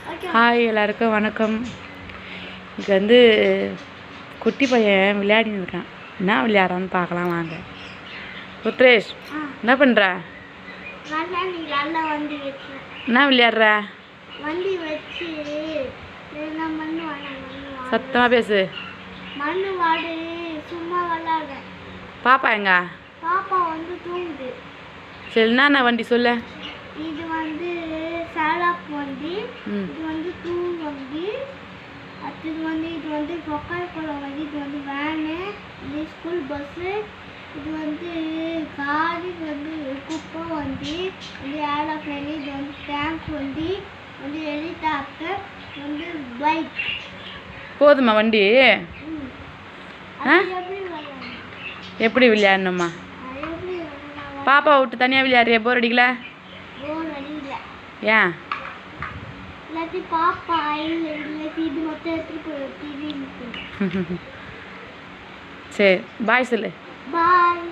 Hi எல்லாருக்கும் வணக்கம். இங்கே வந்து குட்டி பையன் விளையாடின்னு இருக்கான். என்ன விளையாடுறான்னு பார்க்கலாம் வாங்க. ருத்ரேஷ் என்ன பண்ணுற? என்ன விளையாடுற? சத்தமாக பேசு. பாப்பா எங்க? பாப்பா வந்து தூங்குது. சரி, என்ன வண்டி சொல்லு. இது வந்து சாலாப் வண்டி, இது வந்து தூள் வண்டி, அடுத்தது வந்து இது வந்து கொக்காய்கோலா வண்டி, இது வந்து வேனு, இது ஸ்கூல் பஸ்ஸு, இது வந்து கார், இது வந்து குப்பை வண்டி, இது ஏரோப்ளேன், இது வந்து டேங்க் வண்டி, வந்து ஹெலிகாப்டர், வந்து பைக். போதுமா வண்டி? எப்படி விளையாடணுமா? பாப்பா விட்டு தனியாக விளையாடுறியா? போர் அடிக்கல? ஏன்? சரி, பாய் சொல்லு. பாய்.